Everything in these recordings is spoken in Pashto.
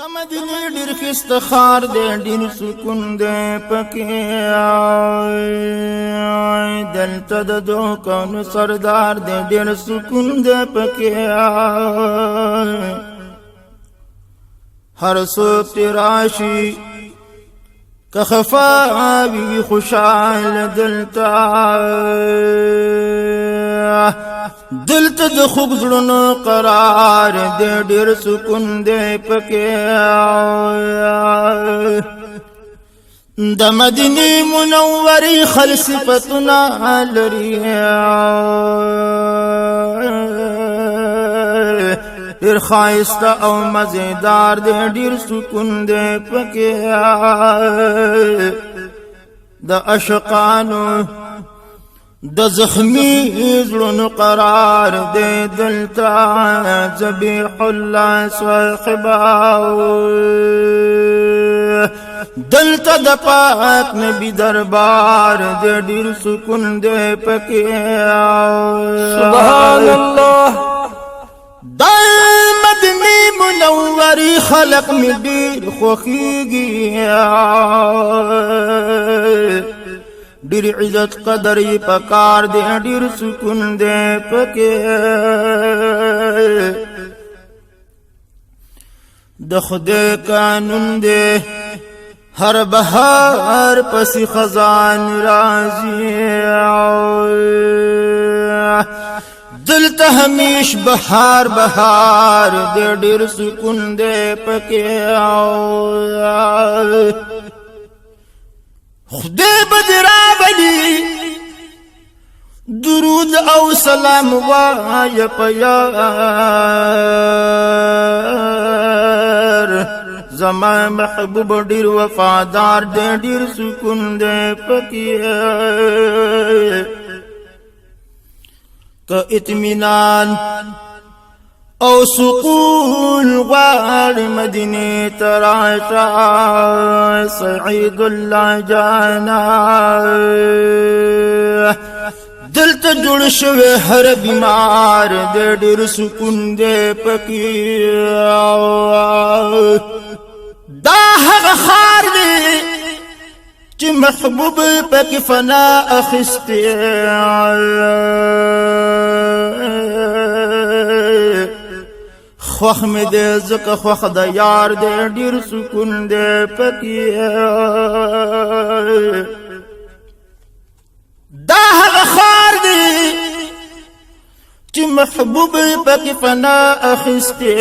د مدینې ډېر ښایسته ښار دی، ډېر سکون دی پکې. دلته د دوو کونو سردار دی، ډېر سکون دی پکې. هر څوک ترې راشي که خفا وي خوشحاله دلته د خوږ زړونو قرار دی، ډېر سکون دی پکې. د مدینې منورې خل صفتونه لري، ډېر ښایسته او مزیدار دی، ډېر سکون دی پکې. د عاشقانو د زخمی زړونو قرار دی، دلته ذبیح الله صاحبا، دلته د پاک نبی دربار دی، ډېر سکون دی پکې. سبحان الله. د مدینې منورې خلق مې ډېر خوښېږي، ډېر عزت قدر یې پکار دی، ډېر سکون دی پکې. د خدای قانون دی، هر بهار پسې خزان راځي، دلته همیش بهار بهار دی، ډېر سکون دی پکې. خدای به دې راولي درود او سلام وایه په یار، زما محبوب ډېر وفادار دی، ډېر سکون دی پکې. که اطمینان او سکون غواړې مدینې ته راشه، سعید الله جانا، دلته جوړ شوی هر بیمار دی، ډېر سکون دی پکې. دا هغه ښار دی چې محبوب پکې فنا اخیستی، خوښ مې دی ځکه خوښ د یار دی، ډېر سکون دی پکې. دا هغه ښار دی چې محبوب پکې فنا اخیستی،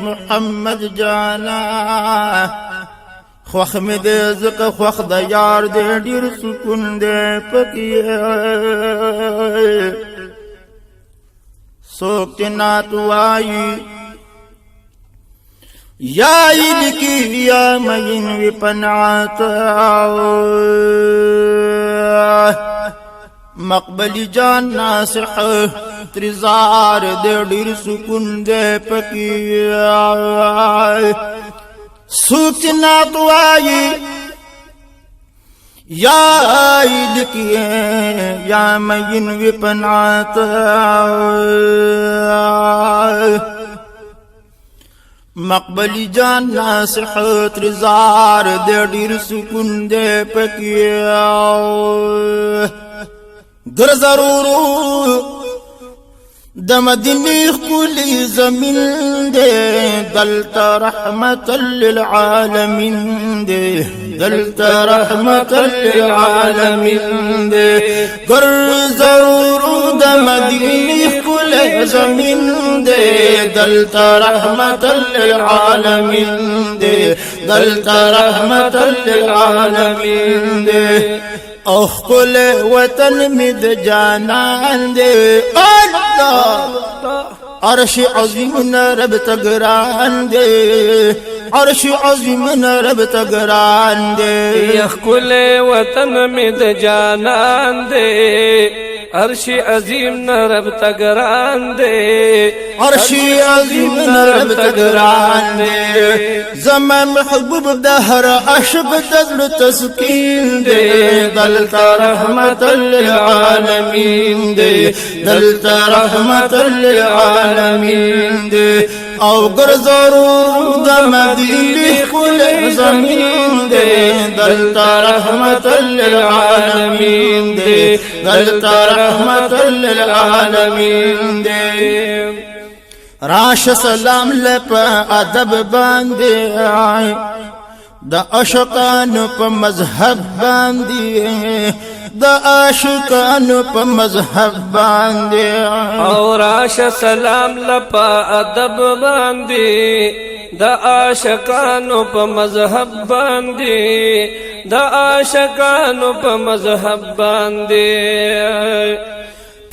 محمد جانا، خوښ مې دی ځکه خوښ د یار دی، ډېر سکون دی پکې. څوک چې نعت وایي یا یې لیکي یا مین وي په نعت، مقبلي جان ناصح ترې زار دی، ډېر سکون دی پکې. څوک چې نعت وایي یا لیکي یا مین وي په نعت، مقبلي جان ناصح ترې زار دی، ډېر سکون دی پکې. ګرځرورو د مدینې ښکلي زمین دی، دلته رحمت للعالمین دی، دلته رحمت للعالمین دی. ګرځرورو د مدینې ښکلي زمین دی، دلته رحمت للعالمین دی، دلته رحمت للعالمین دی. او خپل وطن می د جانان دی، الله عرش عظیم رب تگران دی، عرش عظیم رب تگران دی. خپل وطن می د جانان دی، عرش عظیم نرب تگران دے عرش عظیم رب تگران دے زمان محبوب دهر عشق دل تسکین دے دلتا رحمت للعالمین دے دلتا رحمت للعالمین دے او گرزارو د مدینه کل زمین دے دلتا رحمت للعالمین دے دلتا رحمت للعالمین دے راش سلام لپا ادب باندې د عاشقانو په مذهب باندې د عاشقانو په مذهب باندې او راش سلام لپا ادب باندې د عاشقانو په مذهب باندې د عاشقانو په مذهب باندې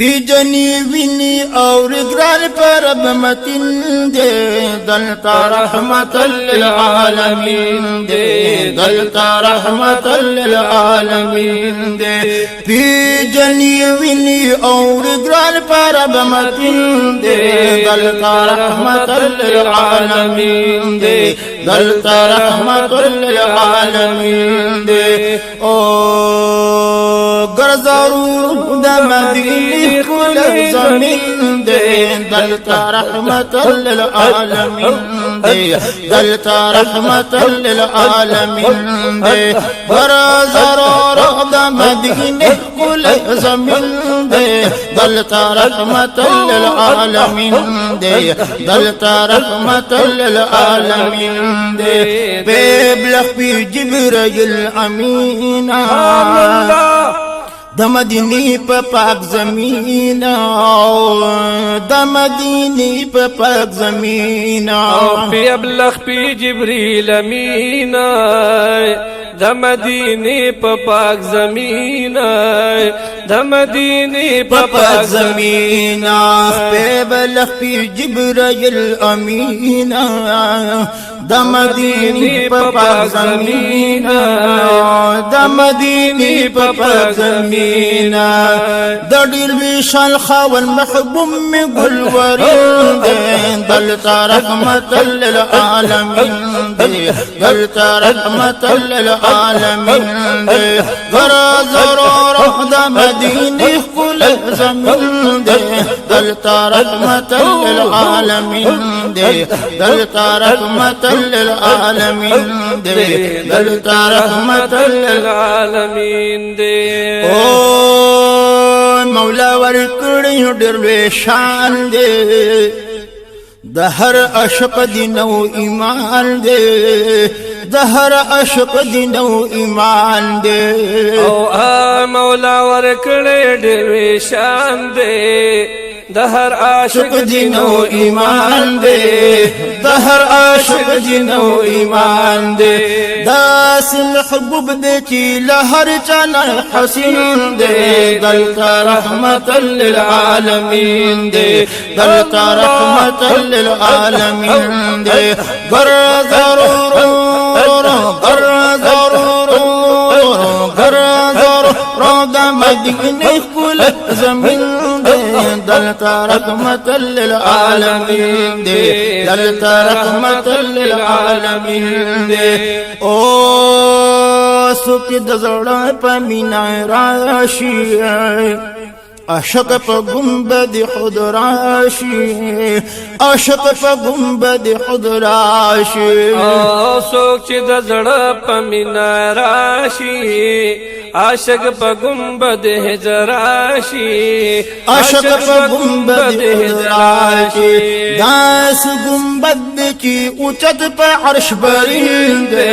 پیجنی ویني او رګران پر بمتین دے دلتا رحمت للعالمین دے دلتا رحمت للعالمین دے پیجنی ویني او رګران پر بمتین دے دلتا رحمت للعالمین دے دلتا رحمت للعالمین دے او گرزارو د مدینه کل زمین دے دلتا رحمت للعالمین دے دلتا رحمت للعالمین دے گرزارو د مدینه کل زمین دے دلتا رحمت للعالمین دے دلتا رحمت للعالمین دے بیبلغ بی جبرائیل امین د مدینه په پاک زمین د مدینه په پاک زمین پی ابلغ پی جبریل امین د مدینه په پاک زمین د مدینه په پاک زمین پی ابلغ پی جبرائیل امین د مدینه په پاک زمین د مدینه په پاک زمین د ډیر وشال خاون محبوب می ګل ورین دے دلتا رحمت للعالمین دے دلتا رحمت للعالمین دے غرض د مدینه کل زمین دے دلتا رحمت للعالمین دے دلتا رحمت للعالمین دے دلتا رحمت للعالمین دے او مولا ورکړی ډېر لوی شان دے د هر عاشق دین او ایمان دے د هر عاشق دین او ایمان دے او مولا ورکړی ډېر لوی شان دے د هر عاشق دین او ایمان دے د هر عاشق دین او ایمان دے داس محبوب دے چې له هر چا حسین دے دلتا رحمت للعالمین دے دلتا رحمت للعالمین دے گر ضرور گر ضرور گر ضرور د مدینه کل زمین دے دلتا رحمت للعالمین دے دلتا رحمت للعالمین دے او سوکی دزړه په مینا راشي عاشق په گنبد خود راشي عاشق په گنبد خود راشي سوک چې د زړه په مینا راشي عاشق په گنبد راشي عاشق په گنبد راشي داس گنبد کی اوچت په عرش برین دے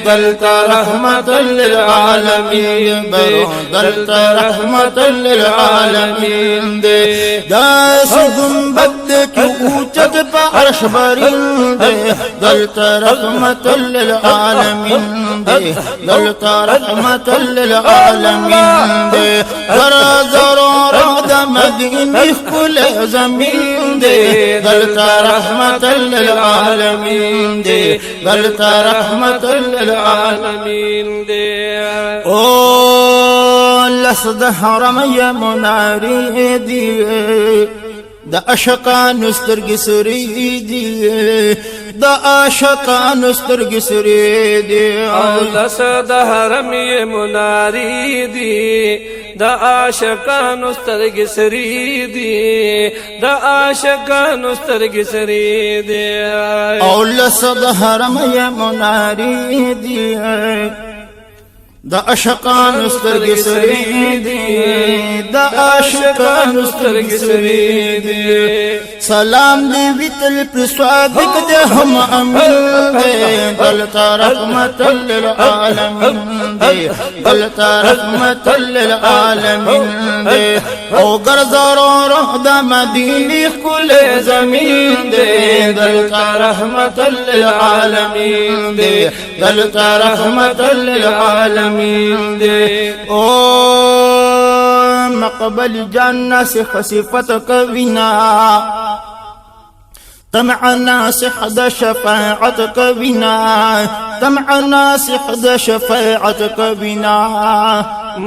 دلتا رحمت للعالمین دے دلتا رحمت للعالمین دے داس گنبد کی اوچت په عرش برین دے دلتا رحمت للعالمین دے دلتا رحمت للعالمین دے ضرور د مدینه کل زمین دے دلتا رحمت للعالمین دے دلتا رحمت للعالمین دے او لس د حرم یا مناری دی د عاشقانو سترګې سرې دي د عاشقانو سترګې سرې دي او لس د حرم یې مناری دی د عاشقانو سترګې سرې دي د عاشقانو سترګې سرې دي او لس د حرم یا مناری دی د عاشقانو سترګې سرې دي د عاشقانو سترګې سرې دي سلام دی ویتل پر صادق دے ہم امین دے دلتا رحمت للعالمین دے دلتا رحمت للعالمین دے او گرزارو روح دا مدینی کل زمین دے دلتا رحمت للعالمین دے دلتا رحمت للعالمین دے او مقبل جاننا سے خصیفت کبینا طمع ناصح د شفاعت کبینا طمع ناصح د شفاعت کبینا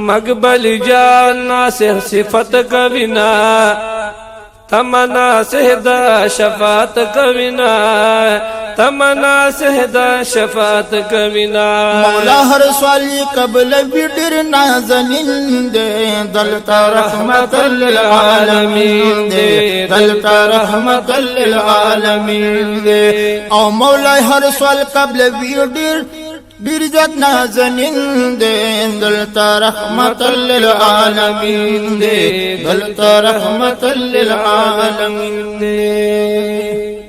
مقبل جان ناصح صفت کبینا تمنا سہدا شفاعت کبینا تمنا سہدا شفاعت کبینا مولا ہر سوالی قبل بیڈر نازنین دے دلتا رحمت للعالمین دے دلتا رحمت للعالمین دے او مولا ہر سوال قبل بیڈر برجت نازنین دے دلتا رحمت للعالمین دے دلتا رحمت للعالمین دے